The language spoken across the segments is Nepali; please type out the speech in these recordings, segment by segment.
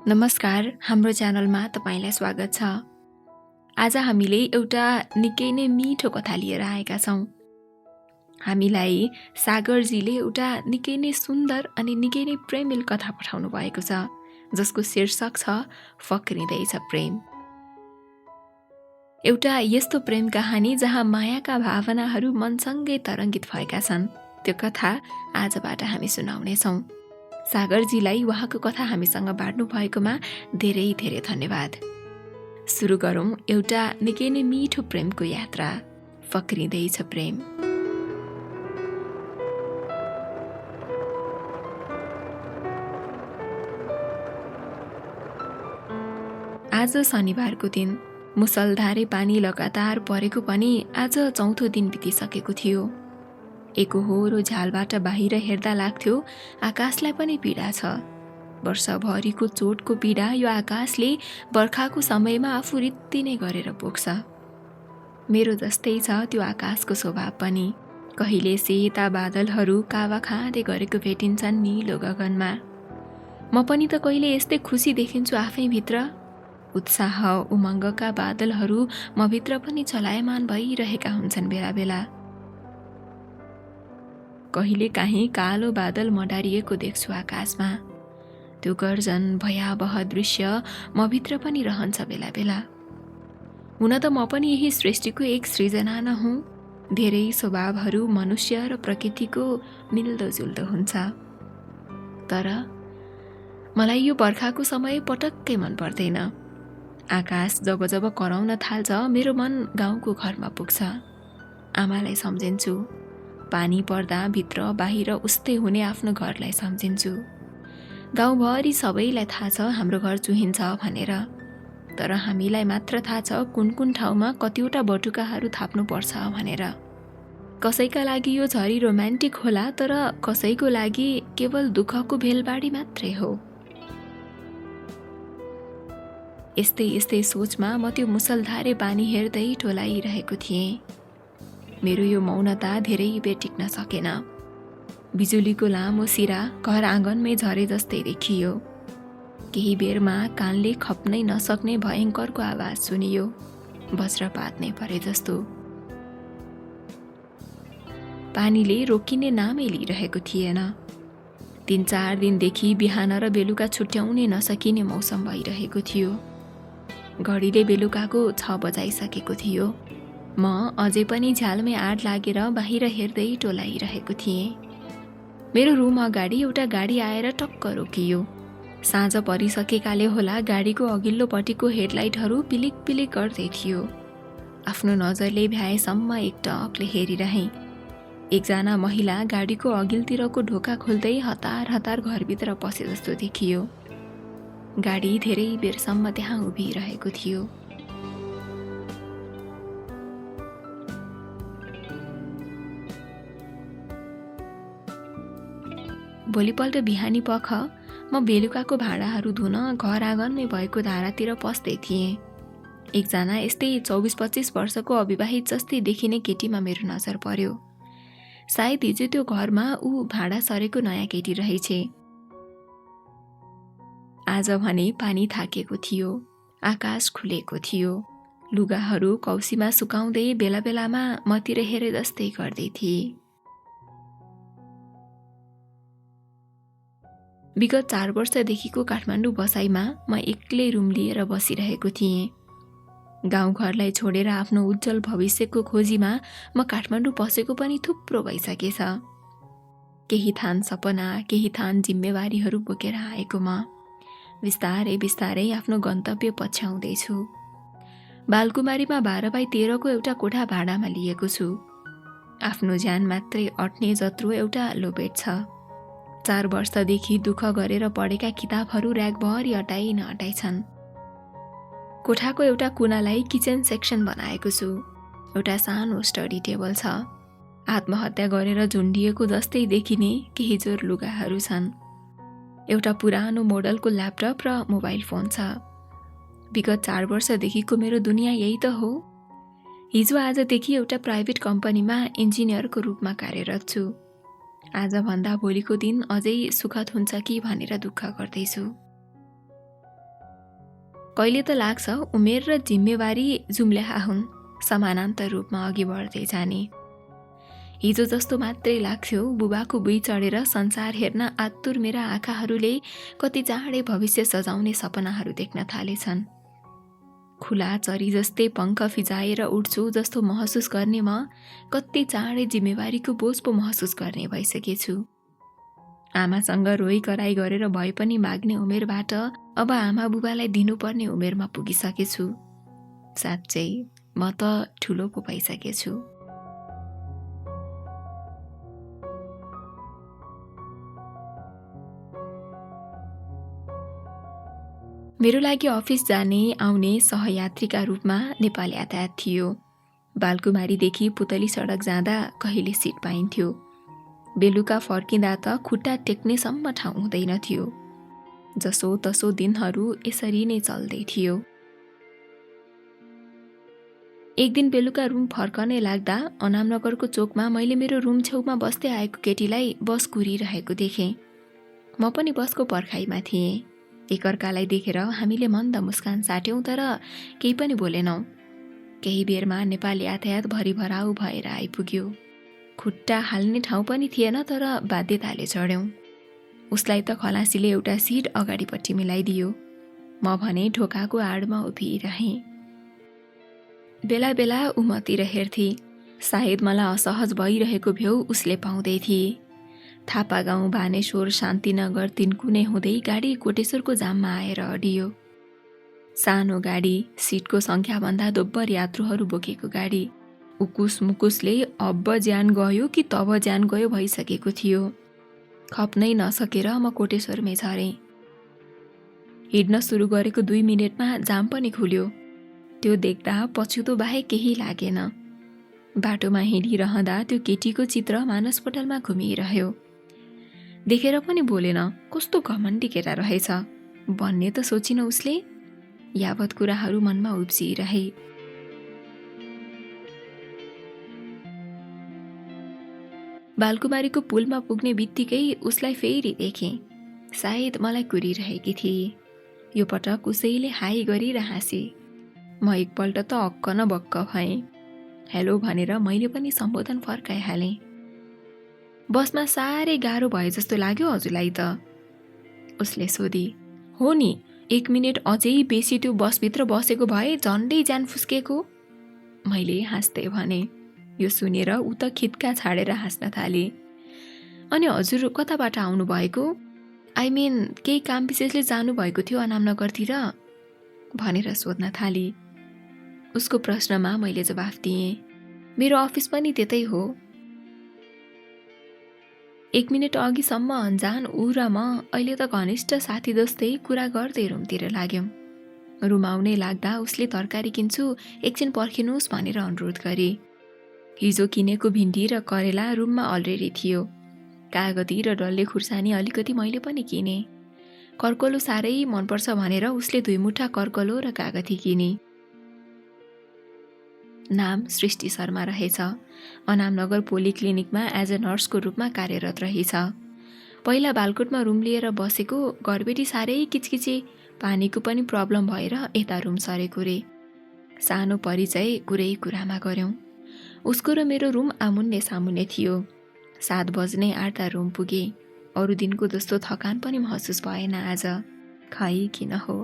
नमस्कार, हाम्रो च्यानलमा तपाईलाई स्वागत छ। आज हामीले एउटा निकै नै मिठो कथा लिएर आएका छौं। हामीलाई सागरजीले एउटा निकै नै सुन्दर अनि निकै नै प्रेमिल कथा पठाउनु भएको छ, जसको शीर्षक छ फक्रिँदैछ प्रेम। एउटा यस्तो प्रेम कहानी जहाँ मायाका भावनाहरू मनसँगै तरङ्गित भएका छन्, त्यो कथा आजबाट हामी सुनाउनेछौं। सागरजीलाई उहाँको कथा हामीसँग बाँड्नु भएकोमा धेरै धेरै धन्यवाद। सुरु गरौँ एउटा निकै नै मिठो प्रेमको यात्रा, फक्रिँदैछ प्रेम। आज शनिबारको दिन मुसलधारे पानी लगातार परेको पनि आज चौथो दिन बितिसकेको थियो। एकहोरो झ्यालबाट बाहिर हेर्दा लाग्थ्यो आकाशलाई पनि पीडा छ। वर्षभरिको चोटको पीडा यो आकाशले बर्खाको समयमा आफू रित्ति नै गरेर पोख्छ। मेरो जस्तै छ त्यो आकाशको स्वभाव पनि। कहिले सेता बादलहरू कावा खाँदै गरेको भेटिन्छन् निलो गगनमा। म पनि त कहिले यस्तै खुसी देखिन्छु आफै भित्र। उत्साह उमङ्गका बादलहरू म भित्र पनि चलायमान भइरहेका हुन्छन् बेला बेला। कहिले काहीँ कालो बादल मडारिएको देख्छु आकाशमा। त्यो गर्जन भयावह दृश्य म भित्र पनि रहन्छ बेला बेला। हुन त म पनि यही सृष्टिको एक सृजना न हुँ। धेरै स्वभावहरू मनुष्य र प्रकृतिको मिल्दोजुल्दो हुन्छ। तर मलाई यो बर्खाको समय पटक्कै मन पर्दैन। आकाश जब जब कराउन थाल्छ मेरो मन गाउँको घरमा पुग्छ। आमालाई सम्झिन्छु। पानी पर्दा भित्र बाहिर उस्तै हुने आफ्नो घरलाई सम्झिन्छु। गाउँभरि सबैलाई थाहा छ हाम्रो घर चुहिन्छ भनेर। तर हामीलाई मात्र थाहा छ कुन कुन ठाउँमा कतिवटा बटुकाहरू थाप्नुपर्छ भनेर। कसैका लागि यो झरी रोमान्टिक होला, तर कसैको लागि केवल दुःखको भेलबाडी मात्रै हो। यस्तै यस्तै सोचमा म त्यो मुसलधारे पानी हेर्दै टोलाइरहेको थिएँ। मेरो यो मौनता धेरै बेर टिक्न सकेन। बिजुलीको लामो सिरा घर आँगनमै झरे जस्तै देखियो। केही बेरमा कानले खप्नै नसक्ने भयङ्करको आवाज सुनियो, वज्रपात नै परे जस्तो। पानीले रोकिने नामै लिइरहेको थिएन। 3-4 दिनदेखि बिहान र बेलुका छुट्याउनै नसकिने मौसम भइरहेको थियो। घडीले बेलुकाको 6 बजाइसकेको थियो। म अझै पनि झ्यालमै आड लागेर बाहिर हेर्दै टोलाइरहेको थिएँ। मेरो रुम अगाडि एउटा गाडी आएर टक्क रोकियो। साँझ परिसकेकाले होला गाडीको अघिल्लोपट्टिको हेडलाइटहरू पिलिक पिलिक गर्दै थियो। आफ्नो नजरले भ्याएसम्म एकटकले हेरिरहेँ। एकजना महिला गाडीको अघिल्तिरको ढोका खोल्दै हतार हतार घरभित्र पसे जस्तो देखियो। गाडी धेरै बेरसम्म त्यहाँ उभिरहेको थियो। भोलिपल्ट बिहानी पख म बेलुकाको भाँडाहरू धुन घर आँगनमै भएको धारातिर पस्दै थिएँ। एकजना यस्तै 24-25 वर्षको अविवाहित जस्तै देखिने केटीमा मेरो नजर पर्यो। सायद हिजो त्यो घरमा ऊ भाँडा सरेको नयाँ केटी रहेछे। आज भने पानी थाकेको थियो। आकाश खुलेको थियो। लुगाहरू कौसीमा सुकाउँदै बेला बेलामा मतिर हेरे जस्तै गर्दै थिए। विगत 4 वर्षदेखिको काठमाडौँ बसाइमा म एक्लै रुम लिएर बसिरहेको थिएँ। गाउँघरलाई छोडेर आफ्नो उज्जवल भविष्यको खोजीमा म काठमाडौँ बसेको पनि थुप्रो भइसकेछ। केही थान सपना, केही थान जिम्मेवारीहरू बोकेर आएको म बिस्तारै बिस्तारै आफ्नो गन्तव्य पछ्याउँदैछु। बालकुमारीमा 12x13 को एउटा कोठा भाडामा लिएको छु। आफ्नो ज्यान मात्रै अट्ने जत्रो एउटा लोबेट छ। 4 वर्षदेखि दुःख गरेर पढेका किताबहरू र्याकभरि अटाइ नअटाइ छन्। कोठाको एउटा कुनालाई किचन सेक्सन बनाएको छु। एउटा सानो स्टडी टेबल छ। आत्महत्या गरेर झुन्डिएको जस्तै देखिने केही जोर लुगाहरू छन्। एउटा पुरानो मोडलको ल्यापटप र मोबाइल फोन छ। विगत 4 वर्षदेखिको मेरो दुनियाँ यही त हो। हिजो आजदेखि एउटा प्राइभेट कम्पनीमा इन्जिनियरको रूपमा कार्यरत छु। आजभन्दा भोलिको दिन अझै सुखद हुन्छ कि भनेर दुःख गर्दैछु। कहिले त लाग्छ उमेर र जिम्मेवारी जुम्ल्याहा हुन्, समानान्तर रूपमा अघि बढ्दै जाने। हिजो जस्तो मात्रै लाग्थ्यो बुबाको बुई चढेर संसार हेर्न आतुर मेरा आँखाहरूले कति चाँडै भविष्य सजाउने सपनाहरू देख्न थालेछन्। खुला चरी जस्तै पङ्ख फिजाएर उड्छु जस्तो महसुस गर्ने म कति चाँडै जिम्मेवारीको बोझ पो महसुस गर्ने भइसकेछु। आमासँग रोइ कराई गरेर भए पनि माग्ने उमेरबाट अब आमा बुबालाई दिनुपर्ने उमेरमा पुगिसकेछु। साँच्चै म त ठुलो पो भइसकेछु। मेरो लागि अफिस जाने आउने सहयात्रीका रूपमा नेपाल यातायात थियो। बालकुमारीदेखि पुतली सडक जाँदा कहिले सिट पाइन्थ्यो। बेलुका फर्किँदा त खुट्टा टेक्नेसम्म ठाउँ हुँदैन थियो। जसो तसो दिनहरू यसरी नै चल्दै थियो। एक दिन बेलुका रुम फर्कनै लाग्दा अनामनगरको चोकमा मैले मेरो रुम छेउमा बस्दै आएको केटीलाई बस कुरिरहेको देखेँ। म पनि बसको पर्खाइमा थिएँ। एकअर्कालाई देखेर हामीले मन्द मुस्कान साट्यौँ तर केही पनि बोलेनौँ। केही बेरमा नेपाल यातायात भरिभराउ भएर आइपुग्यो। खुट्टा हाल्ने ठाउँ पनि थिएन तर बाध्यताले चढ्यौँ। उसलाई त खलासीले एउटा सिट अगाडिपट्टि मिलाइदियो। म भने ढोकाको आडमा उभिरहेँ। बेला बेला ऊ मतिर हेर्थे। सायद मलाई असहज भइरहेको भ्यौ उसले पाउँदै थिए। थापा गाउँ, भानेश्वर, शान्तिनगर, तिनकुने हुँदै गाडी कोटेश्वरको जाममा आएर अडियो। सानो गाडी, सिटको सङ्ख्याभन्दा दोब्बर यात्रुहरू बोकेको गाडी। उकुस मुकुसले अब ज्यान गयो कि तब ज्यान गयो भइसकेको थियो। खप्नै नसकेर म कोटेश्वरमै झरेँ। हिँड्न सुरु गरेको 2 मिनेटमा जाम पनि खुल्यो। त्यो देख्दा पछुतो बाहेक केही लागेन। बाटोमा हिँडिरहँदा त्यो केटीको चित्र मानसपटलमा घुमिरह्यो। देखेर पनि बोलेन, कस्तो घमण्डी केटा रहेछ भन्ने त सोचिन उसले। यावत कुराहरू मनमा उब्जिरहे। बालकुमारीको पुलमा पुग्ने बित्तिकै उसलाई फेरि देखेँ। सायद मलाई कुरिरहेकी थिए। यो पटक उसैले हाई गरेर हाँसे। म एकपल्ट त अक्क न बक्क भएँ। हेलो भनेर मैले पनि सम्बोधन फर्काइहालेँ। बसमा साह्रै गाह्रो भए जस्तो लाग्यो हजुरलाई त? उसले सोधी। हो नि, 1 मिनेट अझै बेसी त्यो बसभित्र बसेको भए झन्डै ज्यान फुस्केको। मैले हाँस्दै भने। यो सुनेर ऊ त खित्का छाडेर हाँस्न थाले। अनि हजुर कताबाट आउनु भएको? आई मिन केही काम विशेषले जानुभएको थियो अनामनगरतिर भनेर सोध्न थाली। उसको प्रश्नमा मैले जवाफ दिएँ। मेरो अफिस पनि त्यतै हो। 1 मिनेट अघिसम्म अन्जान ऊ र म अहिले त घनिष्ठ साथी जस्तै कुरा गर्दै रुमतिर लाग्यौँ। रुम आउनै लाग्दा उसले तरकारी किन्छु एकछिन पर्खिनुहोस् भनेर अनुरोध गरे। हिजो किनेको भिन्डी र करेला रुममा अलरेडी थियो। कागती र डल्ले खुर्सानी अलिकति मैले पनि किने। कर्कलो साह्रै मनपर्छ भनेर उसले 2 मुठा कर्कलो र कागती किने। नाम सृष्टि शर्मा रहेछ। अनामनगर पोलिक्लिनिकमा एज अ नर्सको रूपमा कार्यरत रहेछ। पहिला बालकोटमा रुम लिएर बसेको, घरबेटी साह्रै किचकिचे, पानीको पनि प्रब्लम भएर यता रुम सरेको रे। सानो परिचय कुरै कुरामा गर्यौँ। उसको र मेरो रुम आमुन्ने सामुन्ने थियो। 7 बज्ने आँट्दा रुम पुगे। अरू दिनको जस्तो थकान पनि महसुस भएन आज। खै किन हो।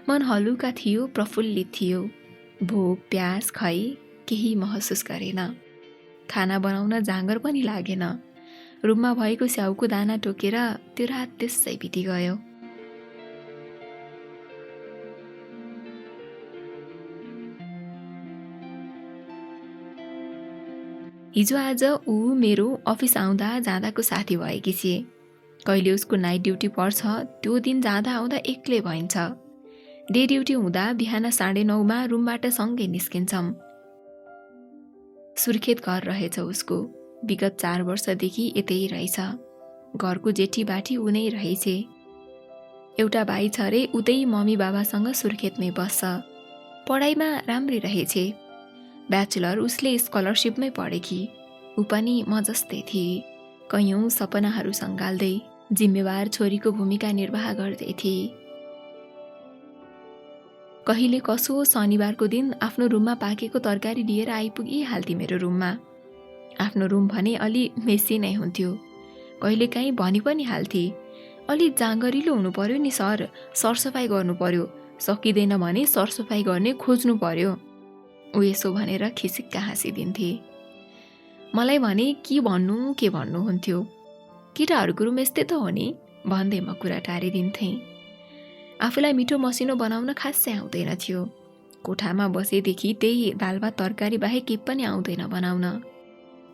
मन हलुका थियो, प्रफुल्लित थियो। भोक प्यास खै केही महसुस गरेन। खाना बनाउन जाँगर पनि लागेन। रुममा भएको स्याउको दाना टोकेर त्यो रात त्यसै बिति गयो। हिजो आज ऊ मेरो अफिस आउँदा जाँदाको साथी भएकी छे। कहिले उसको नाइट ड्युटी पर्छ, त्यो दिन जाँदा आउँदा एक्लै भइन्छ। डे ड्युटी हुँदा बिहान 9:30मा रुमबाट सँगै निस्किन्छौँ। सुर्खेत घर रहेछ उसको। विगत 4 वर्षदेखि यतै रहेछ। घरको जेठी बाठी ऊ नै रहेछे। एउटा भाइ छ रे, उतै मम्मी बाबासँग सुर्खेतमै बस्छ। पढाइमा राम्री रहेछे। ब्याचलर उसले स्कलरसिपमै पढेकी। ऊ पनि म जस्तै थिए। कैयौँ सपनाहरू सङ्घाल्दै जिम्मेवार छोरीको भूमिका निर्वाह गर्दै थिए। कहिले कसो शनिबारको दिन आफ्नो रुममा पाकेको तरकारी लिएर आइपुगिहाल्थे मेरो रुममा। आफ्नो रुम भने अलि मेसी नै हुन्थ्यो। कहिलेकाहीँ भनी पनि हाल्थे, अलि जाँगरिलो हुनु पर्यो नि सर, सरसफाइ गर्नु पर्यो, सकिँदैन भने सरसफाइ गर्ने खोज्नु पर्यो। ऊ यसो भनेर खिसिक्क हाँसिदिन्थे। मलाई भने के भन्नु हुन्थ्यो। केटाहरूको रुम यस्तै त हो नि भन्दै म कुरा टारिदिन्थेँ। आफूलाई मिठो मसिनो बनाउन खासै आउँदैन थियो। कोठामा बसेदेखि त्यही दाल भात तरकारी बाहेक केही पनि आउँदैन बनाउन।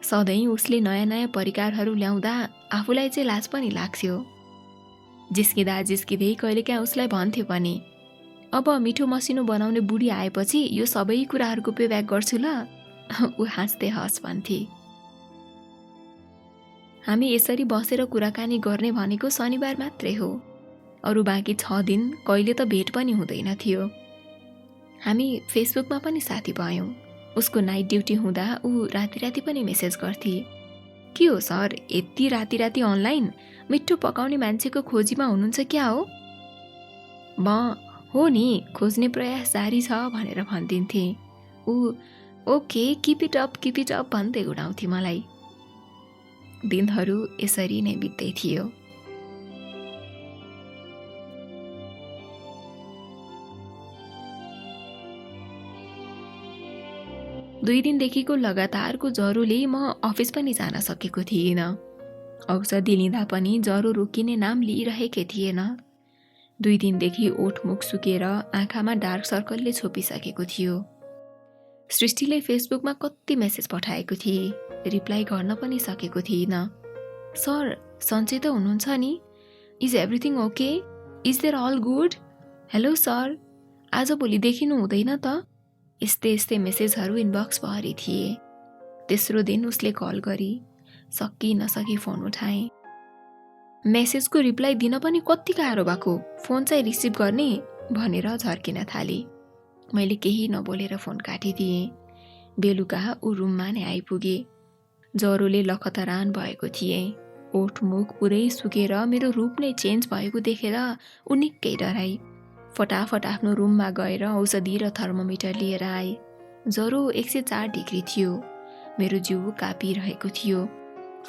सधैँ उसले नयाँ नयाँ परिकारहरू ल्याउँदा आफूलाई चाहिँ लाज पनि लाग्थ्यो। जिस्किँदै कहिलेकाहीँ उसलाई भन्थ्यो पनि, अब मिठो मसिनो बनाउने बुढी आएपछि यो सबै कुराहरूको पेब्याक गर्छु ल। ऊ हाँस्दै हँस भन्थे। हामी यसरी बसेर कुराकानी गर्ने भनेको शनिबार मात्रै हो। अरू बाँकी 6 दिन कहिले त भेट पनि हुँदैन थियो। हामी फेसबुकमा पनि साथी भयौँ। उसको नाइट ड्युटी हुँदा ऊ राति पनि मेसेज गर्थे, के हो सर यति राति अनलाइन, मिठो पकाउने मान्छेको खोजीमा हुनुहुन्छ क्या हो? म हो नि, खोज्ने प्रयास जारी छ भनेर भनिदिन्थे। ऊ ओके किप इट अप भन्दै उडाउँथे मलाई। दिनहरू यसरी नै बित्दै थियो। दुई दिनदेखिको लगातारको ज्वरोले म अफिस पनि जान सकेको थिएन। औषधि लिँदा पनि ज्वरो रोकिने नाम लिइरहेकै थिएन। 2 दिनदेखि ओठमुख सुकेर आँखामा डार्क सर्कलले छोपिसकेको थियो। सृष्टिले फेसबुकमा कति मेसेज पठाएको थिए, रिप्लाई गर्न पनि सकेको थिइन। सर सन्चै त हुनुहुन्छ नि? Is everything okay? Is there all good? Hello sir, आजभोलि देखिनु हुँदैन त? यस्तै मेसेजहरू इनबक्सभरि थिए। तेस्रो दिन उसले कल गरी, सकि नसकी फोन उठाए। मेसेजको रिप्लाई दिन पनि कति गाह्रो भएको, फोन चाहिँ रिसिभ गर्ने भनेर झर्किन थाले। मैले केही नबोलेर फोन काटिदिएँ। बेलुका ऊ रुममा नै आइपुगे। ज्वरोले लखतरान भएको थिए। ओठमुख पुरै सुकेर मेरो रूप नै चेन्ज भएको देखेर ऊ निकै डराई। फटाफट आफ्नो रुममा गएर औषधि र थर्मोमिटर लिएर आए। ज्वरो 104 डिग्री थियो। मेरो जिउ कापिरहेको थियो।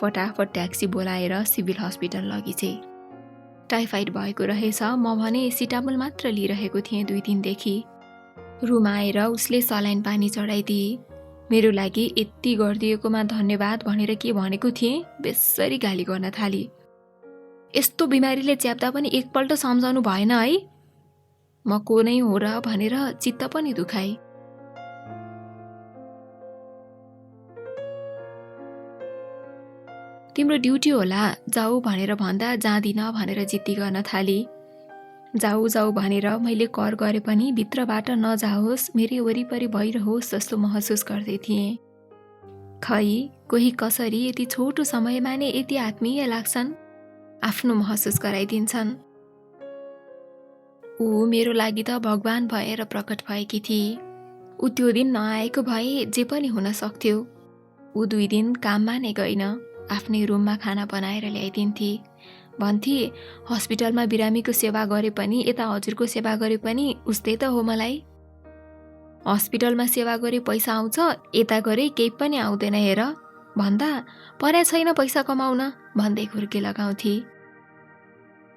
फटाफट ट्याक्सी बोलाएर सिभिल हस्पिटल लगिछे। टाइफाइड भएको रहेछ। म भने सिटामोल मात्र लिइरहेको थिएँ 2 दिनदेखि। रुम आएर उसले सलाइन पानी चढाइदिए। मेरो लागि यति गरिदिएकोमा धन्यवाद भनेर के भनेको थिएँ, बेसरी गाली गर्न थाली। यस्तो बिमारीले च्याप्दा पनि एकपल्ट सम्झाउनु भएन है? म को नै हो र भनेर चित्त पनि दुखाए। तिम्रो ड्युटी होला, जाऊ भनेर भन्दा जाँदिन भनेर जिद्दी गर्न थाली। जाऊ भनेर मैले कर गरे पनि भित्रबाट नजाओस्, मेरै वरिपरि भइरहोस् जस्तो महसुस गर्दै थिएँ। खै कोही कसरी यति छोटो समयमा नै यति आत्मीय लाग्छन्, आफ्नो महसुस गराइदिन्छन्। ऊ मेरो लागि त भगवान भएर प्रकट भएकी थिए। ऊ त्यो दिन नआएको भए जे पनि हुन सक्थ्यो। ऊ 2 दिन काममा नै गइन, आफ्नै रुममा खाना बनाएर ल्याइदिन्थे। भन्थे हस्पिटलमा बिरामीको सेवा गरे पनि यता हजुरको सेवा गरे पनि उस्तै त हो मलाई। हस्पिटलमा सेवा गरे पैसा आउँछ, यता गरे केही पनि आउँदैन हेर भन्दा पर्या छैन पैसा कमाउन भन्दै खुर्की लगाउँथे।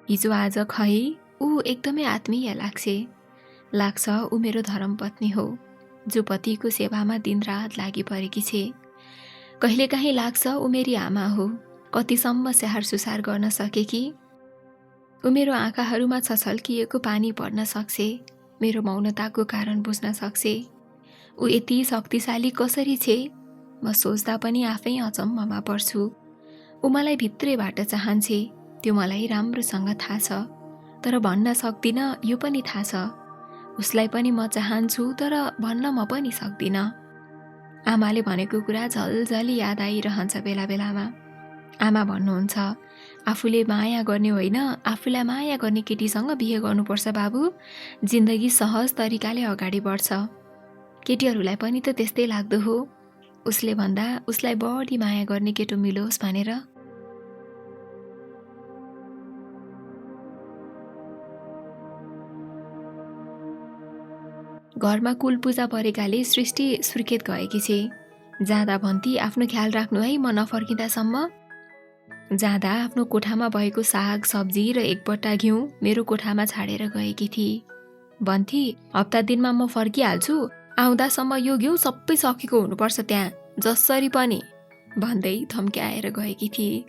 हिजो आज खै ऊ एकदमै आत्मीय लाग्छ ऊ मेरो धर्मपत्नी हो, जो पतिको सेवामा दिनरात लागि परेकी छे। कहिलेकाहीँ लाग्छ ऊ मेरी आमा हो, कतिसम्म स्याहार सुसार गर्न सकेकी। ऊ मेरो आँखाहरूमा छछल्किएको पानी पर्न सक्छे, मेरो मौनताको कारण बुझ्न सक्छे। ऊ यति शक्तिशाली कसरी छे, म सोच्दा पनि आफै अचम्ममा पर्छु। ऊ मलाई भित्रैबाट चाहन्छे, त्यो मलाई राम्रोसँग थाहा छ, तर भन्न सक्दिन। यो पनि थाहा छ उसलाई पनि म चाहन्छु, तर भन्न म पनि सक्दिन। आमाले भनेको कुरा झलझली याद आइरहन्छ बेला बेलामा। आमा भन्नुहुन्छ, आफूले माया गर्ने होइन, आफूलाई माया गर्ने केटीसँग बिहे गर्नुपर्छ बाबु, जिन्दगी सहज तरिकाले अगाडि बढ्छ। केटीहरूलाई पनि त त्यस्तै लाग्दो हो। उसले भन्दा उसलाई बढी माया गर्ने केटो मिलोस् भनेर। घरमा कुल पूजा परेकाले सृष्टि सुर्खेत गएकी छे। जाँदा भन्ती आफ्नो ख्याल राख्नु है, म नफर्किँदासम्म। जाँदा आफ्नो कोठामा भएको साग सब्जी र एक बट्टा घिउ मेरो कोठामा छाडेर गएकी थिए। भन्थे हप्ता दिनमा म फर्किहाल्छु, आउँदासम्म यो घिउ सबै सकेको हुनुपर्छ त्यहाँ, जसरी पनि, भन्दै धम्क्याएर गएकी थिए।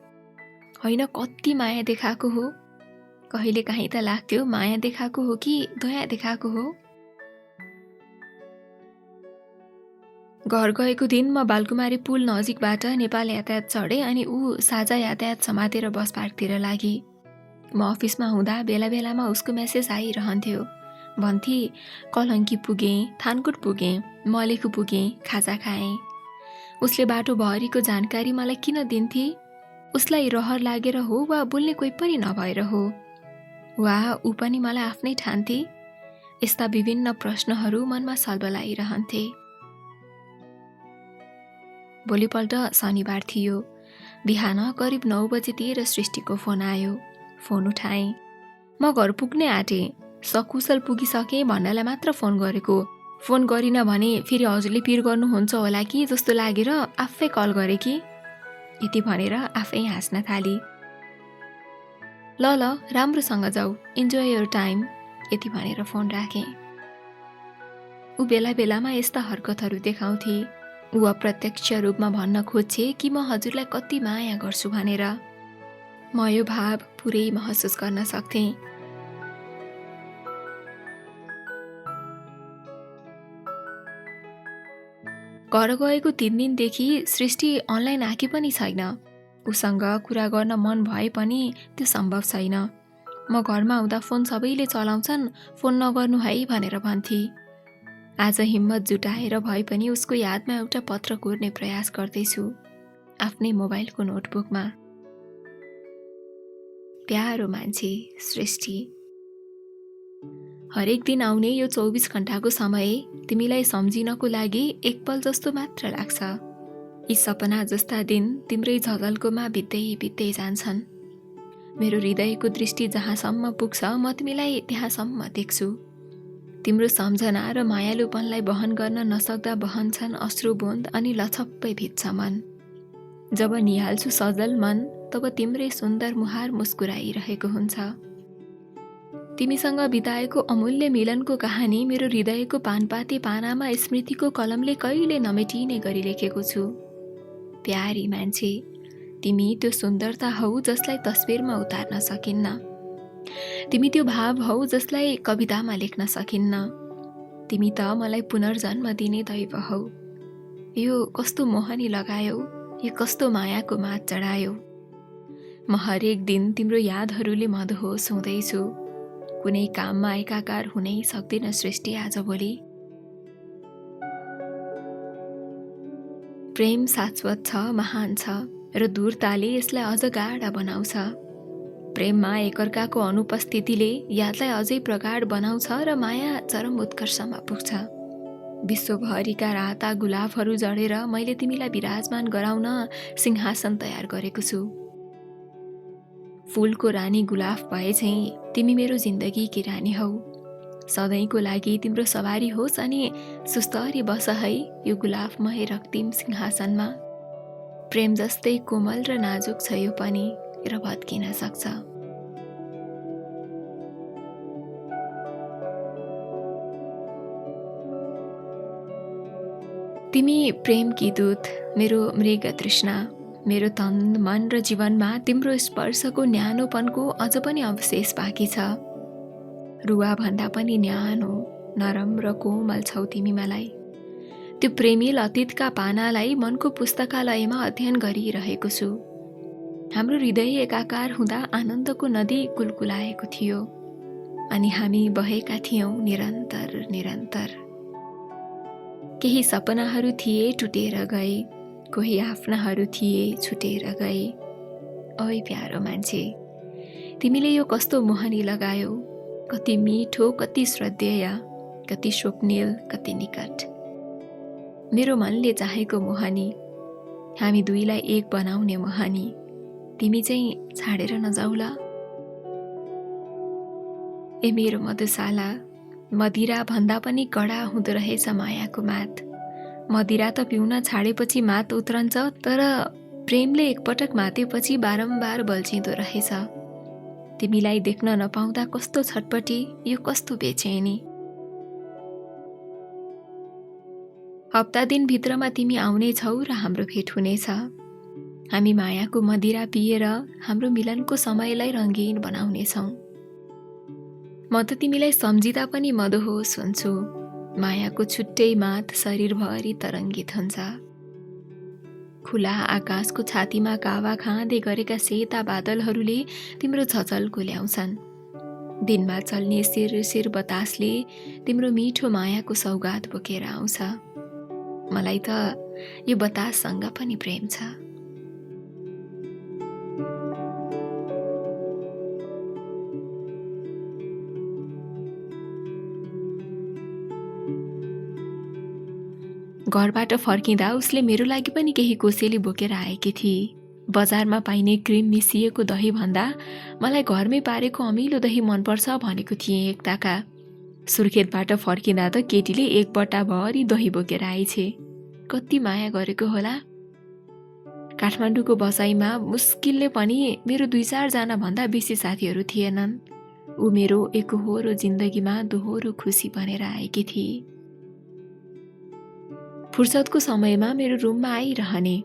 होइन, कति माया देखाएको हो। कहिले काहीँ त लाग्थ्यो माया देखाएको हो कि दया देखाएको हो। घर गएको दिन म बालकुमारी पुल नजिकबाट नेपाल यातायात चढे अनि ऊ साझा यातायात समातेर बस पार्कतिर लागे। म अफिसमा हुँदा बेला बेलामा उसको मेसेज आइरहन्थ्यो। भन्थे कलङ्की पुगेँ, थानकोट पुगेँ, मलेखु पुगेँ, खाजा खाएँ। उसले बाटोभरिको जानकारी मलाई किन दिन्थे? उसलाई रहर लागेर हो वा बोल्ने कोही पनि नभएर हो, वा ऊ पनि मलाई आफ्नै ठान्थे? यस्ता विभिन्न प्रश्नहरू मनमा सल्बलाइरहन्थे। भोलिपल्ट शनिबार थियो। बिहान करिब 9 बजेतिर सृष्टिको फोन आयो। फोन उठाएँ। म घर पुग्ने आँटेँ। सकुशल पुगिसकेँ भन्नलाई मात्र फोन गरेको। फोन गरिन भने फेरि हजुरले पिर गर्नुहुन्छ होला कि जस्तो लागेर आफै कल गरे कि, यति भनेर आफै हाँस्न थाली। ल राम्रोसँग जाऊ, इन्जोय योर टाइम, यति भनेर फोन राखेँ। ऊ बेला बेलामा यस्ता हरकतहरू देखाउँथे। ऊ अप्रत्यक्ष रूपमा भन्न खोज्छे कि म हजुरलाई कति माया गर्छु भनेर। म यो भाव पुरै महसुस गर्न सक्थेँ। घर गएको 3 दिनदेखि सृष्टि अनलाइन आएकी पनि छैन। उसँग कुरा गर्न मन भए पनि त्यो सम्भव छैन। म घरमा आउँदा फोन सबैले चलाउँछन्, फोन नगर्नु है भनेर भन्थे। आज हिम्मत जुटाएर भए पनि उसको यादमा एउटा पत्र कोर्ने प्रयास गर्दैछु, आफ्नै मोबाइलको नोटबुकमा। प्यारो मान्छे सृष्टि, हरेक दिन आउने यो 24 घण्टाको समय तिमीलाई सम्झिनको लागि एक पल जस्तो मात्र लाग्छ। यी सपना जस्ता दिन तिम्रै झलकोमा बित्दै बित्दै जान्छन्। मेरो हृदयको दृष्टि जहाँसम्म पुग्छ म तिमीलाई त्यहाँसम्म देख्छु। तिम्रो सम्झना र मायालुपनलाई बहन गर्न नसक्दा बहन्छन् अश्रुबुन्द अनि लछप्पै भिज्छ मन। जब निहाल्छु सजल मन, तब तिम्रै सुन्दर मुहार मुस्कुराइरहेको हुन्छ। तिमीसँग बिताएको अमूल्य मिलनको कहानी मेरो हृदयको पानपाते पानामा स्मृतिको कलमले कहिले नमेटिने गरी लेखेको छु। प्यारी मान्छे, तिमी त्यो सुन्दरता हौ जसलाई तस्बिरमा उतार्न सकिन्न। तिमी त्यो भाव हौ जसलाई कवितामा लेख्न सकिन्न। तिमी त मलाई पुनर्जन्म दिने दैव हौ। यो कस्तो मोहनी लगायौ, यो कस्तो मायाको मात चढायौ। म हरेक दिन तिम्रो यादहरूले मदहोस हुँदैछु। कुनै काममा एकाकार हुनै सक्दिन सृष्टि आजभोलि। प्रेम शाश्वत छ, महान छ र दूरताले यसलाई अझ गाढा बनाउँछ। प्रेममा एकअर्काको अनुपस्थितिले यादलाई अझै प्रगाढ बनाउँछ र माया चरम उत्कर्षमा पुग्छ। विश्वभरिका राता गुलाफहरू जडेर मैले तिमीलाई विराजमान गराउन सिंहासन तयार गरेको छु। फूलको रानी गुलाफ भए चाहिँ तिमी मेरो जिन्दगीकी रानी हौ। सधैँको लागि तिम्रो सवारी होस् अनि सुस्तरी बस है यो गुलाफमय रक्तिम सिंहासनमा। प्रेम जस्तै कोमल र नाजुक छ यो पनि र भत्किन सक्छ। तिमी प्रेमकी दूत, मेरो मृग तृष्णा, मेरो तन मन र जीवनमा तिम्रो स्पर्शको न्यानोपनको अझ पनि अवशेष बाँकी छ। रुवा भन्दा पनि न्यानो, नरम र कोमल छौ तिमी मलाई। त्यो प्रेमिल अतीतका पानालाई मनको पुस्तकालयमा अध्ययन गरिरहेको छु। हाम्रो हृदय एकाकार हुँदा आनन्दको नदी कुलकुलाएको थियो अनि हामी बहेका थियौं निरन्तर निरन्तर। केही सपनाहरू थिए टुटेर गए, कोही आफ्नाहरू थिए छुटेर गए। ओइ प्यारो मान्छे, तिमीले यो कस्तो मोहनी लगायौ, कति मिठो, कति श्रद्धेय, कति स्वप्निल, कति निकट। मेरो मनले चाहेको मोहनी, हामी दुईलाई एक बनाउने मोहनी, तिमी चाहिँ छाडेर नजाउला। ए मेरो मधुशाला, मदिरा भन्दा पनि कडा हुँदो रहेछ मायाको मात। मदिरा त पिउन छाडेपछि मात उत्रन्छ, तर प्रेमले एकपटक मातेपछि बारम्बार बल्झिँदो रहेछ। तिमीलाई देख्न नपाउँदा कस्तो छटपटी, यो कस्तो बेचैनी। हप्ता दिनभित्रमा तिमी आउने छौ र हाम्रो भेट हुनेछ। हामी मायाको मदिरा पिएर हाम्रो मिलनको समयलाई रङ्गीन बनाउनेछौँ। म त तिमीलाई सम्झिँदा पनि मदहोस हुन्छु। मायाको छुट्टै मात शरीरभरि तरङ्गित हुन्छ। खुला आकाशको छातीमा कावा खाँदै गरेका सेता बादलहरूले तिम्रो झझल्को ल्याउँछन्। दिनमा चल्ने शिर बतासले तिम्रो मिठो मायाको सौगात बोकेर आउँछ। मलाई त यो बताससँग पनि प्रेम छ। घरबाट फर्किँदा उसले मेरो लागि पनि केही कोसेली बोकेर आएकी थिए। बजारमा पाइने क्रिम मिसिएको दही भन्दा मलाई घरमै पारेको अमिलो दही मनपर्छ भनेको थिएँ एकताका। सुर्खेतबाट फर्किँदा त केटीले एक बट्टाभरि दही बोकेर आइछे। कति माया गरेको होला। काठमाडौँको बसाइमा मुस्किलले पनि मेरो 2-4 जना भन्दा बेसी साथीहरू थिएनन्। ऊ मेरो एकहोरो जिन्दगीमा दोहोरो खुसी बनेर आएकी थिए। फुर्सदको समयमा मेरो रुममा आइरहने।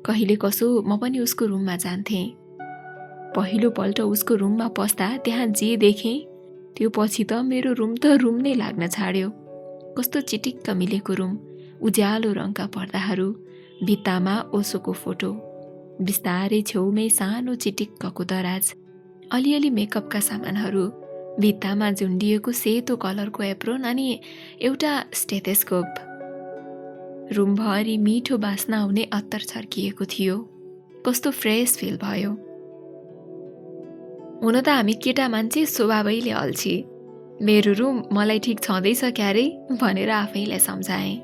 कहिले कसो म पनि उसको रुममा जान्थेँ। पहिलो पल्ट उसको रुममा पस्दा त्यहाँ जे देखेँ त्यो पछि त मेरो रुम त रुम नै लाग्न छाड्यो। कस्तो चिटिक्क मिलेको रुम, उज्यालो रङका पर्दाहरू, भित्तामा ओसोको फोटो, बिस्तारै छेउमै सानो चिटिक्कको दराज, अलिअलि मेकअपका सामानहरू, भित्तामा झुन्डिएको सेतो कलरको एप्रोन अनि एउटा स्टेथोस्कोप। रुमभरि मिठो बास्ना आउने अत्तर छर्किएको थियो। कस्तो फ्रेस फिल भयो। हुन त हामी केटा मान्छे स्वभावैले अल्छी। मेरो रुम मलाई ठिक छँदैछ क्यारे भनेर आफैलाई सम्झाएँ।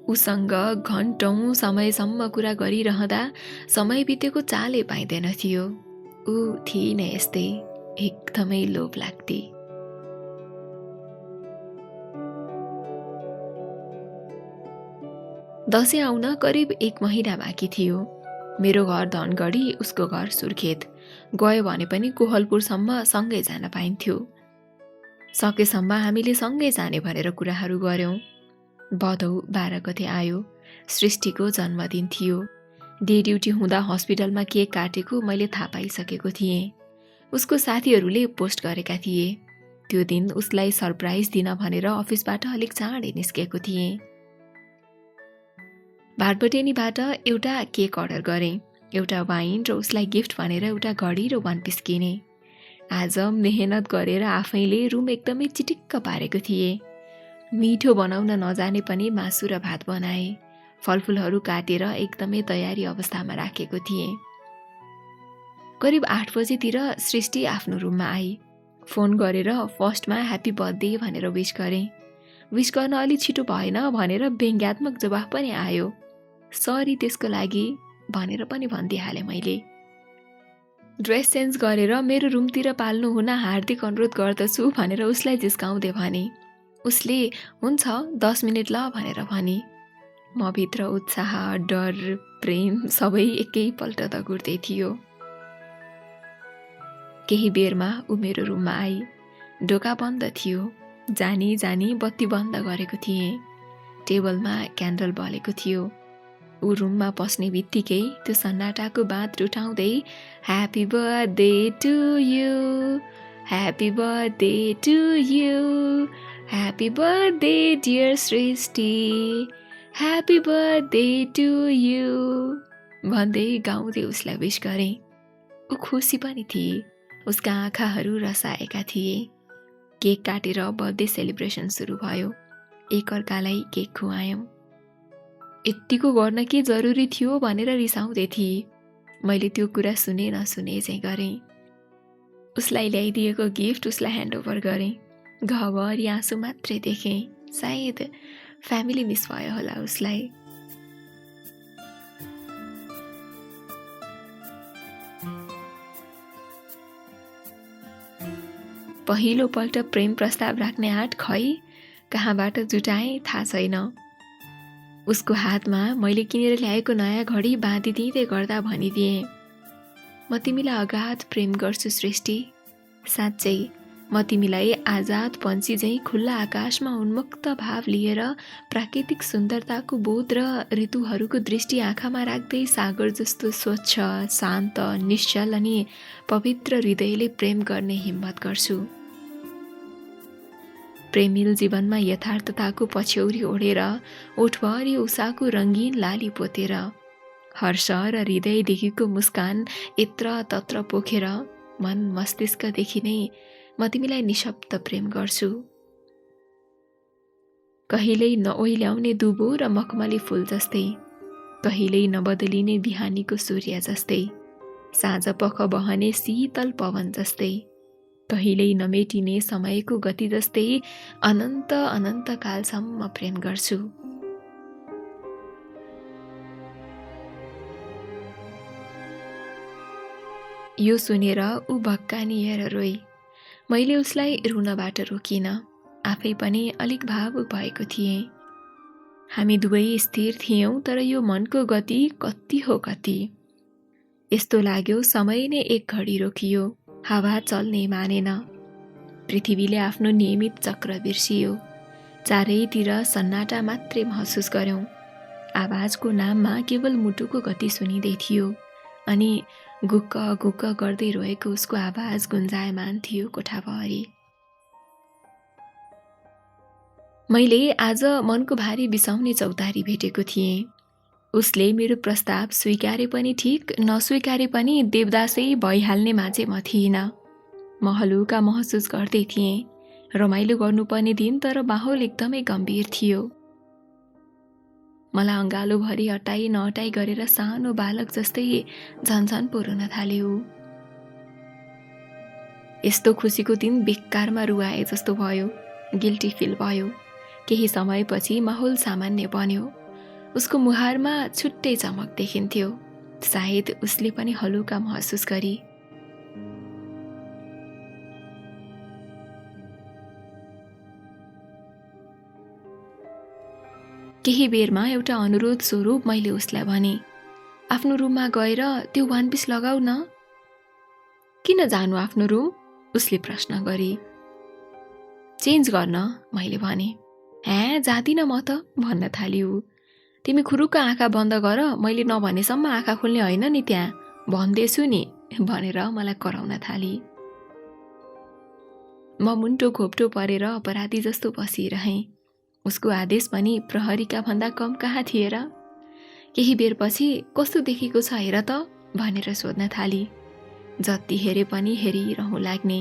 उसँग घन्टौं समयसम्म कुरा गरिरहँदा समय बितेको चालै पाइँदैन थियो। ऊ थिए नै यस्तै, एकदमै लोभ लाग्थे। दसैँ आउन करिब 1 महिना बाँकी थियो। मेरो घर धनगढी, उसको घर सुर्खेत। गयो भने पनि कोहलपुरसम्म सँगै जान पाइन्थ्यो। सकेसम्म हामीले सँगै जाने भनेर कुराहरू गर्यौं। भदौ 12 गते आयो। सृष्टिको जन्मदिन थियो। डे ड्युटी हुँदा हस्पिटलमा केक काटेको मैले थाहा पाइसकेको थिएँ। उसको साथीहरूले पोस्ट गरेका थिए। त्यो दिन उसलाई सरप्राइज दिन भनेर अफिसबाट अलिक चाँडै निस्केको थिएँ। भाटबटेनीबाट एउटा केक अर्डर गरेँ, एउटा वाइन र उसलाई गिफ्ट भनेर एउटा घडी र 1 पिस किने। आज मेहनत गरेर आफैले रुम एकदमै चिटिक्क पारेको थिएँ। मिठो बनाउन नजाने पनि मासु र भात बनाए। फलफुलहरू काटेर एकदमै तयारी अवस्थामा राखेको थिएँ। करिब 8 बजेतिर सृष्टि आफ्नो रुममा आई। फोन गरेर फर्स्टमा ह्याप्पी बर्थडे भनेर विश गरेँ। विश गर्न अलि छिटो भएन भनेर व्यङ्ग्यात्मक जवाफ पनि आयो। सरी त्यसको लागि भनेर पनि भनिदिइहालेँ मैले। ड्रेस चेन्ज गरेर मेरो रुमतिर पाल्नु हुन हार्दिक अनुरोध गर्दछु भनेर उसलाई जिस्काउँदै भने। उसले हुन्छ 10 मिनेट ल भनेर भनी। म भित्र उत्साह, डर, प्रेम सबै एकैपल्ट दगुर्दै थियो। केही बेरमा ऊ मेरो रुममा आई। ढोका बन्द थियो। जानी जानी बत्ती बन्द गरेको थिएँ। टेबलमा क्यान्डल बलेको थियो। ऊ रुममा पस्ने बित्तिकै त्यो सन्नाटाको बात उठाउँदै happy birthday to you, happy birthday to you, happy birthday dear Srishti, happy birthday to you भन्दै गाउँदै उसलाई विश गरेँ। ऊ खुसी पनि थिए। उसका आँखाहरू रसाएका थिए। केक काटेर बर्थडे सेलिब्रेसन सुरु भयो। एकअर्कालाई केक खुवायौँ। यत्तिको गर्न के जरुरी थियो भनेर रिसाउँदै थिए। मैले त्यो कुरा सुने नसुने चाहिँ गरेँ। उसलाई ल्याइदिएको गिफ्ट उसलाई ह्यान्डओभर गरेँ। घरभरि आँसु मात्रै देखेँ। सायद फ्यामिली मिस भयो होला उसलाई। पहिलोपल्ट प्रेम प्रस्ताव राख्ने आँट खै कहाँबाट जुटाएँ थाहा छैन। उसको हातमा मैले किनेर ल्याएको नयाँ घडी बाँधिदिँदै गर्दा भनिदिएँ, म तिमीलाई अगाध प्रेम गर्छु सृष्टि। साँच्चै म तिमीलाई आजाद पन्छी झैँ खुल्ला आकाशमा उन्मुक्त भाव लिएर प्राकृतिक सुन्दरताको बोध र ऋतुहरूको दृष्टि आँखामा राख्दै सागर जस्तो स्वच्छ, शान्त, निश्चल अनि पवित्र हृदयले प्रेम गर्ने हिम्मत गर्छु। प्रेमिल जीवनमा यथार्थताको पछ्यौरी ओढेर ओठभरि उषाको रङ्गीन लाली पोतेर हर्ष र हृदयदेखिको मुस्कान यत्र तत्र पोखेर मन मस्तिष्कदेखि नै म तिमीलाई निशब्द प्रेम गर्छु। कहिल्यै नओइल्याउने दुबो र मखमली फूल जस्तै, कहिल्यै नबदलिने बिहानीको सूर्य जस्तै, साँझ पख बहने शीतल पवन जस्तै, कहिल्यै नमेटिने समयको गति जस्तै अनन्त अनन्त कालसम्म प्रेम गर्छु। यो सुनेर ऊ भक्कानिएर रोई। मैले उसलाई रुनबाट रोकिन, आफै पनि अलिक भावुक भएको थिएँ। हामी दुवै स्थिर थियौँ, तर यो मनको गति कति हो कति। यस्तो लाग्यो समय नै एक घडी रोकियो, हावा चल्ने मानेन। पृथ्वीले आफ्नो नियमित चक्र बिर्सियो। चारैतिर सन्नाटा मात्रै महसुस गर्यौँ। आवाजको नाममा केवल मुटुको गति सुनिँदै थियो अनि गुक्क गुक्क गर्दै रोएको उसको आवाज गुन्जायमान थियो कोठाभरि। मैले आज मनको भारी बिसाउने चौतारी भेटेको थिएँ। उसले मेरो प्रस्ताव स्वीकारे पनि ठिक, नस्वीकारे पनि देवदासै भइहाल्ने मान्छे म थिइनँ। म हलुका महसुस गर्दै थिएँ। रमाइलो गर्नुपर्ने दिन, तर माहौल एकदमै गम्भीर थियो। मलाई अँगालोभरि हटाई नहटाई गरेर सानो बालक जस्तै झन्झन पो रुन थाल्यो। यस्तो खुसीको दिन बेकारमा रुवाए जस्तो भयो। गिल्टी फिल भयो। केही समयपछि माहौल सामान्य बन्यो। उसको मुहारमा छुट्टै चमक देखिन्थ्यो। सायद उसले पनि हलुका महसुस गरी। केही बेरमा एउटा अनुरोध स्वरूप मैले उसलाई भने, आफ्नो रुममा गएर त्यो वान पिस लगाऊ न। किन जानु आफ्नो रुम? उसले प्रश्न गरी। चेन्ज गर्न, मैले भने। ह्या, जाँदिन म त, भन्न थाल्यो। तिमी खुरुक्क आँखा बन्द गर, मैले नभनेसम्म आँखा खोल्ने होइन नि त्यहाँ, भन्दैछु नि, भनेर मलाई कराउन थाली। म मुन्टो घोप्टो परेर अपराधी जस्तो बसिरहेँ। उसको आदेश पनि प्रहरीका भन्दा कम कहाँ थिए र? केही बेरपछि कस्तो देखेको छ हेर त, भनेर सोध्न थाली। जति हेरे पनि हेरिरहँ लाग्ने।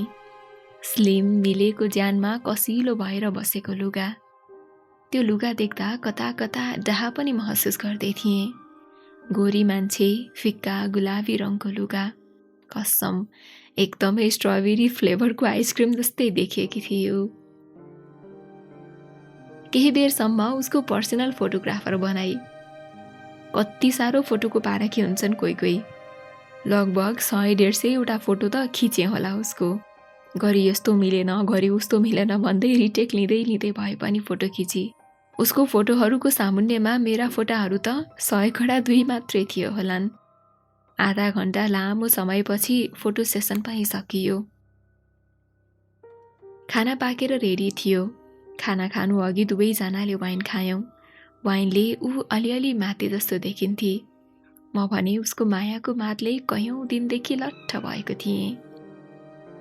स्लिम मिलेको ज्यानमा कसिलो भएर बसेको लुगा। त्यो लुगा देख्दा कता कता डाहा पनि महसुस गर्दै थिएँ। गोरी मान्छे, फिक्का गुलाबी रङको लुगा। कसम, एकदमै स्ट्रबेरी फ्लेभरको आइसक्रिम जस्तै देखिएकी थियो। केही बेरसम्म उसको पर्सनल फोटोग्राफर बनाई। कति साह्रो फोटोको पारखी हुन्छन् कोही कोही। लगभग 100-150 वटा फोटो त खिचे होला उसको। घरि यस्तो मिलेन, घरि उस्तो मिलेन भन्दै रिटेक लिँदै भए पनि फोटो खिची। उसको फोटोहरूको सामुन्नेमा मेरा फोटाहरू त 100 खडा 2 मात्रै थियो होलान्। आधा घण्टा लामो समयपछि फोटो सेसन पनि सकियो। खाना पाकेर रेडी थियो। खाना खानु अघि दुवैजनाले वाइन खायौँ। वाइनले ऊ अलिअलि माते जस्तो देखिन्थे। म भने उसको मायाको मातले कयौँ दिनदेखि लट्ठ भएको थिएँ।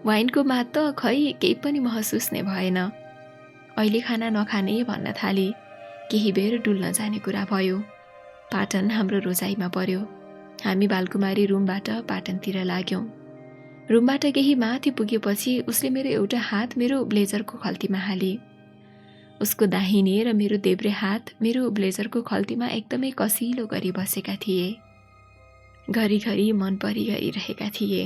वाइनको मात त खै केही पनि महसुस नै भएन। अहिले खाना नखाने भन्न थाले। केही बेर डुल्न जाने कुरा भयो। पाटन हाम्रो रोजाइमा पर्यो। हामी बालकुमारी रुमबाट पाटनतिर लाग्यौँ। रुमबाट केही माथि पुगेपछि उसले मेरो एउटा हात मेरो ब्लेजरको खल्तीमा हाले। उसको दाहिने र मेरो देब्रे हात मेरो ब्लेजरको खल्तीमा एकदमै कसिलो गरी बसेका थिए। घरिघरि मन परी गरिरहेका थिए।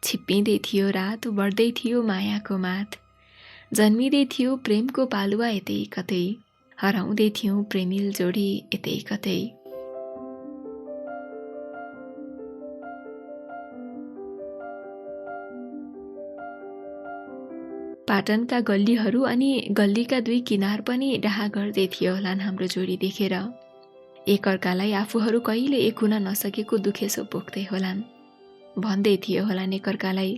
छिप्पिँदै थियो रात, बढ्दै थियो मायाको मात। जन्मिँदै थियो प्रेमको पालुवा यतै कतै। हराउँदै थियौँ प्रेमिल जोडी यतै कतै। पाटनका गल्लीहरू अनि गल्लीका दुई किनार पनि डाहा गर्दै थिए होलान् हाम्रो जोडी देखेर। एकअर्कालाई आफूहरू कहिले एक हुन नसकेको दुखेसो पोख्दै होलान्। भन्दै थिए होलान् एकअर्कालाई,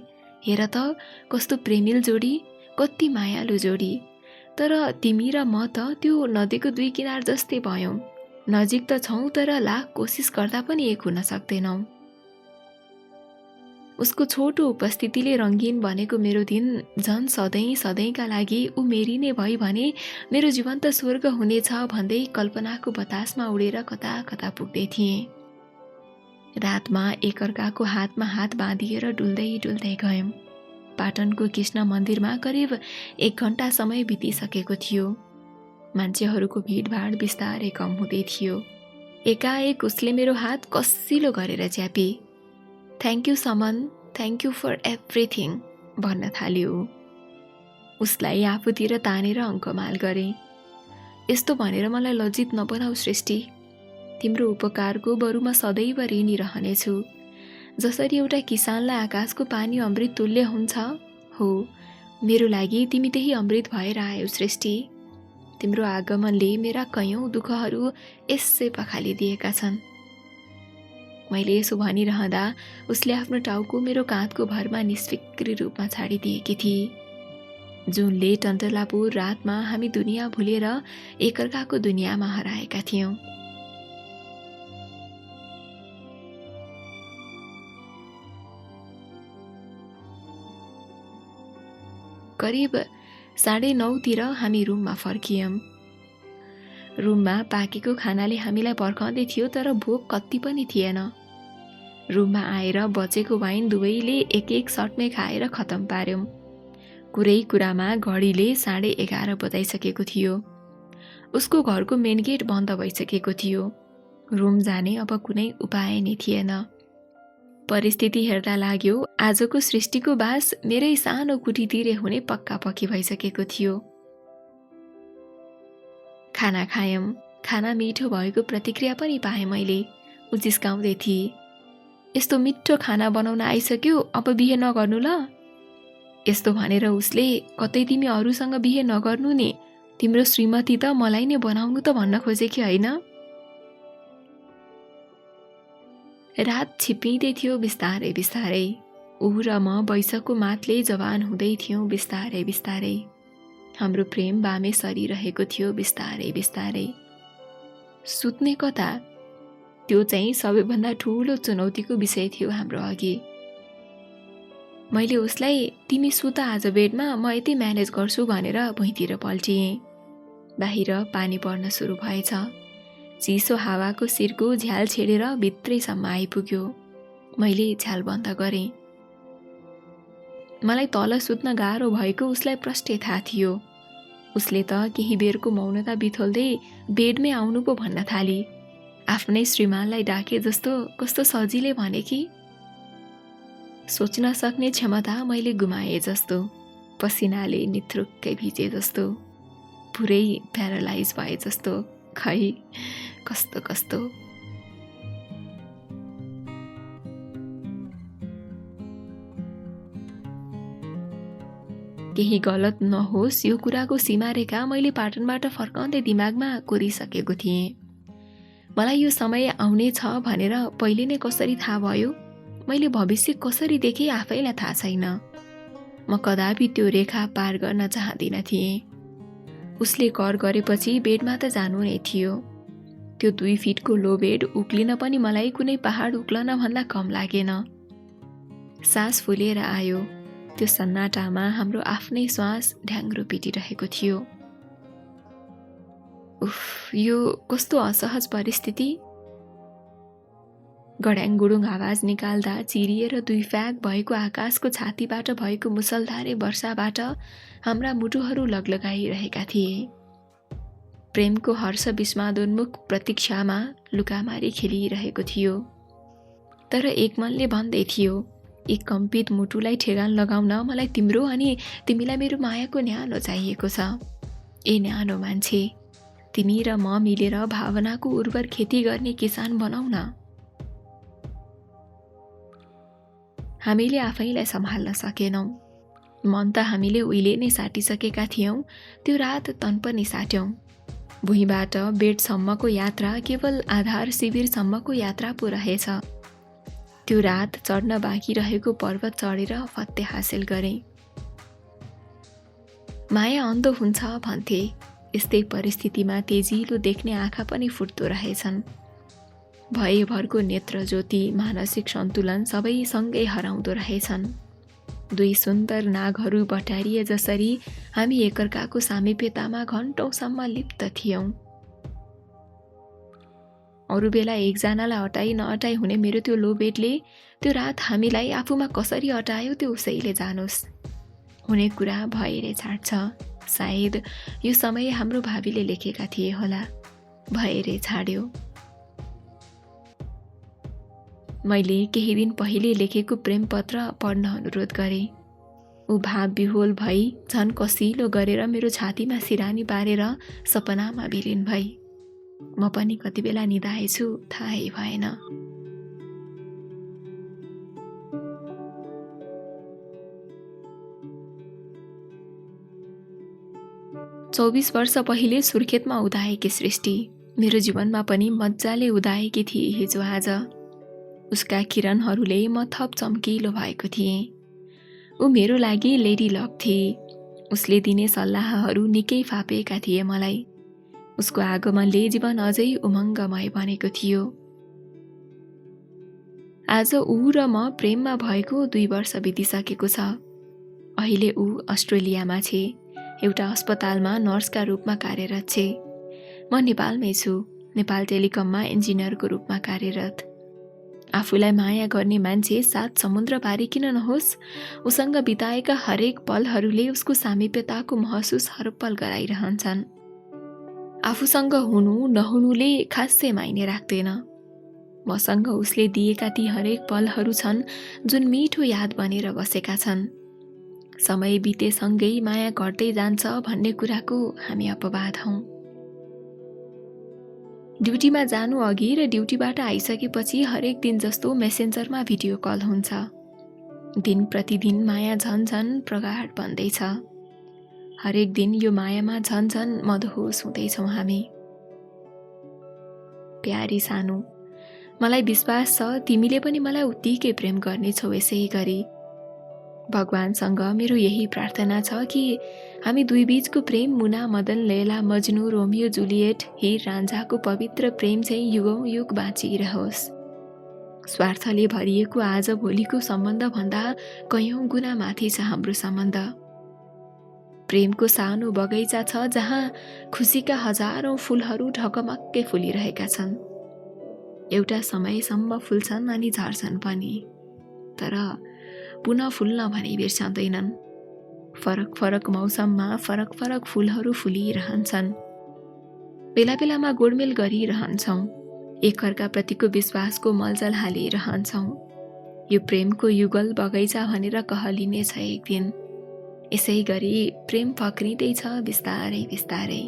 हेर त कस्तो प्रेमिल जोडी, कति मायालु जोडी। तर तिमी र म त त्यो नदीको दुई किनार जस्तै भयौँ। नजिक त छौँ तर लाख कोसिस गर्दा पनि एक हुन सक्दैनौँ। उसको छोटो उपस्थितिले रङ्गीन बनेको मेरो दिन झन् सधैँ सधैँका लागि ऊ मेरी नै भई भने मेरो जीवन त स्वर्ग हुनेछ भन्दै कल्पनाको बतासमा उडेर कता कता पुग्दै थिएँ। रातमा एकअर्काको हातमा हात बाँधिएर डुल्दै डुल्दै गयौँ। पाटनको कृष्ण मन्दिरमा करिब 1 घण्टा समय बितिसकेको थियो। मान्छेहरूको भिडभाड बिस्तारै कम हुँदै थियो। एकाएक उसले मेरो हात कसिलो गरेर च्यापी। Thank you Suman, thank you for everything भन्न थाल्यो। उसलाई आफूतिर तानेर अङ्कमाल गरे। यस्तो भनेर मलाई लज्जित नबनाऊ सृष्टि। तिम्रो उपकारको बरु म सदैव ऋणी रहनेछु। जसरी एउटा किसानलाई आकाशको पानी अमृत तुल्य हुन्छ, हो मेरो लागि तिमी त्यही अमृत भएर आयौ सृष्टि। तिम्रो आगमनले मेरा कयौँ दुःखहरू यसै पखालिदिएका छन्। मैले यसो भनिरहँदा उसले आफ्नो टाउको मेरो काँधको भरमा निष्फिक्री रूपमा छाडिदिएकी थिए। जुनले टन्टलापुर रातमा हामी दुनियाँ भुलेर एकअर्काको दुनियाँमा हराएका थियौँ। करिब 9:30तिर हामी रुममा फर्कियौँ। रुममा पाकेको खानाले हामीलाई पर्खाउँदै थियो तर भोक कति पनि थिएन। रुममा आएर बचेको वाइन दुवैले एक एक सटमै खाएर खतम पार्यौँ। कुरै कुरामा घडीले 11:30 बजाइसकेको थियो। उसको घरको मेन गेट बन्द भइसकेको थियो। रुम जाने अब कुनै उपाय नै थिएन। परिस्थिति हेर्दा लाग्यो आजको सृष्टिको बास मेरै सानो कुटीतिरै हुने पक्का पक्की भइसकेको थियो। खाना खायौँ। खाना मिठो भएको प्रतिक्रिया पनि पाएँ मैले। ऊ जिस्काउँदै थिए, यस्तो मिठो खाना बनाउन आइसक्यो, अब बिहे नगर्नु ल। यस्तो भनेर उसले, कतै तिमी अरूसँग बिहे नगर्नु नि, तिम्रो श्रीमती त मलाई नै बनाउनु त भन्न खोजेकी होइन। रात छिप्पिँदै थियो बिस्तारै बिस्तारै। ऊ र म वैशाखको मातले जवान हुँदै थियौँ बिस्तारै बिस्तारै। हाम्रो प्रेम बामे सरिरहेको थियो बिस्तारै बिस्तारै। सुत्ने कता, त्यो चाहिँ सबैभन्दा ठुलो चुनौतीको विषय थियो हाम्रो अघि। मैले उसलाई, तिमी सुत आज बेडमा, म यति म्यानेज गर्छु भनेर भुइँतिर पल्टिएँ। बाहिर पानी पर्न सुरु भएछ। चिसो हावाको शिरको झ्याल छेडेर भित्रैसम्म आइपुग्यो। मैले झ्याल बन्द गरेँ। मलाई तल सुत्न गाह्रो भएको उसलाई प्रष्टै थाहा थियो। उसले त केही बेरको मौनता बिथोल्दै बेडमै आउनु पो भन्न थाली। आफ्नै श्रीमानलाई डाके जस्तो कस्तो सजिलै भने कि। सोच्न सक्ने क्षमता मैले गुमाए जस्तो, पसिनाले निथ्रुक्कै भिजे जस्तो, पुरै प्यारालाइज भए जस्तो। खै कस्तो कस्तो। केही गलत नहोस् यो कुराको सीमारेखा मैले पाटनबाट फर्काउँदै दिमागमा कोरिसकेको थिएँ। मलाई यो समय आउने छ भनेर पहिले नै कसरी थाहा भयो? मैले भविष्य कसरी देखेँ आफैलाई थाहा छैन। म कदापि त्यो रेखा पार गर्न चाहदिन थिएँ। उसले कर गरेपछि बेडमा त जानु नै थियो। त्यो 2 फिटको लो बेड उक्लिन पनि मलाई कुनै पहाड उक्लन भन्दा कम लागेन। सास फुलेर आयो। त्यो सन्नाटामा हाम्रो आफ्नै श्वास ढ्याङ्ग्रो पिटिरहेको थियो। उफ, यो कस्तो असहज परिस्थिति। गड्याङ-गुडुङ आवाज निकाल्दा चिरिएर 2 फ्याक भएको आकाशको छातीबाट भएको मुसलधारे वर्षाबाट हाम्रा मुटुहरू लगलगाइरहेका थिए। प्रेमको हर्ष विस्मादोन्मुख प्रतीक्षामा लुकामारी खेलिरहेको थियो। तर एक मनले भन्दै थियो, एक कम्पित मुटुलाई ठेगान लगाउन मलाई तिम्रो अनि तिमीलाई मेरो मायाको न्यानो चाहिएको छ। ए न्यानो मान्छे, तिमी र म मिलेर भावनाको उर्वर खेती गर्ने किसान बनाउन। हामीले आफैलाई सम्हाल्न सकेनौं। मन त हामीले उहिले नै साटिसकेका थियौँ, त्यो रात तन पनि साट्यौँ। भुइँबाट बेडसम्मको यात्रा केवल आधार शिविरसम्मको यात्रा पो रहेछ। त्यो रात चढ्न बाँकी रहेको पर्वत चढेर फत्ते हासिल गरेँ। माया अन्धो हुन्छ भन्थे, यस्तै परिस्थितिमा तेजिलो देख्ने आँखा पनि फुट्दो रहेछन्। भयभरको नेत्र ज्योति, मानसिक सन्तुलन सबै सँगै हराउँदो रहेछन्। दुई सुन्दर नागहरू बटारिए जसरी हामी एकअर्काको सामिप्यतामा घन्टौँसम्म लिप्त थियौँ। अरू बेला एकजनालाई अटाई नअटाई हुने मेरो त्यो लो बेडले त्यो रात हामीलाई आफूमा कसरी अटायो त्यो उसैले जानोस्। हुने कुरा भएरै छाड्छ। सायद यो समय हाम्रो भावीले लेखेका थिए होला, भएरै छाड्यो। मैले केही दिन पहिले लेखेको प्रेम पत्र पढ्न अनुरोध गरेँ। ऊ भाव विह्वल भई झन् कसिलो गरेर मेरो छातीमा सिरानी बारेर सपनामा विलिन भई। म पनि कति बेला निदाएछु थाहै भएन। चौबिस वर्ष पहिले सुर्खेतमा उदाएकी सृष्टि मेरो जीवनमा पनि मजाले उदाएकी थिए हिजो आज। उसका किरणहरूले म थप चम्किलो भएको थिएँ। ऊ मेरो लागि लेडी लक थिए। उसले दिने सल्लाहहरू निकै फापेका थिए मलाई। उसको आगमनले जीवन अझै उमङ्गमय बनेको थियो। आज ऊ र म प्रेममा भएको 2 वर्ष बितिसकेको छ। अहिले ऊ अस्ट्रेलियामा छे, एउटा अस्पतालमा नर्सका रूपमा कार्यरत छे। म नेपालमै छु, नेपाल टेलिकममा इन्जिनियरको रूपमा कार्यरत। आफूलाई माया गर्ने मान्छे 7 समुद्र पारी किन नहोस्, उसँग बिताएका हरेक पलहरूले उसको सामिप्यताको महसुस हरपल गराइरहन्छन्। आफूसँग हुनु नहुनुले खासै मायने राख्दैन। मसँग उसले दिएका ती हरेक पलहरू छन् जुन मिठो याद बनेर बसेका छन्। समय बितेसँगै माया घट्दै जान्छ भन्ने कुराको हामी अपवाद हौं। ड्युटीमा जानु अघि र ड्युटीबाट आइसकेपछि हरेक दिन जस्तो मेसेन्जरमा भिडियो कल हुन्छ। दिन प्रतिदिन माया झन प्रगाढ बन्दैछ। हरेक दिन यो मायामा झन मदहोस हुँदैछौँ हामी। प्यारी सानो, मलाई विश्वास छ तिमीले पनि मलाई उत्तिकै प्रेम गर्नेछौ यसै गरी। भगवानसँग मेरो यही प्रार्थना छ कि हामी दुई बीचको प्रेम मुना मदन लैला मजनू रोमियो जुलियट हीर रान्झाको पवित्र प्रेम चाहिँ युगौं युग बाँचिरहोस्। स्वार्थले भरिएको आज भोलिको सम्बन्ध भन्दा कयौं गुना माथि छ हाम्रो सम्बन्ध। प्रेमको सानो बगैँचा छ जहाँ खुसीका हजारौं फूलहरू ढकमक्कै फुलिरहेका छन्। एउटा समयसम्म फुल्छन् अनि झर्छन् पनि, तर पुनः फुल्न भने बिर्सँदैनन्। फरक फरक मौसममा फरक फरक फूलहरू फुलिरहन्छन्। बेला बेलामा गोडमेल गरिरहन्छौँ, एकअर्का प्रतिको विश्वासको मलजल हालिरहन्छौँ। यो प्रेमको युगल बगैँचा भनेर कहलिनेछ एक दिन। यसै गरी प्रेम फक्रिँदैछ बिस्तारै बिस्तारै।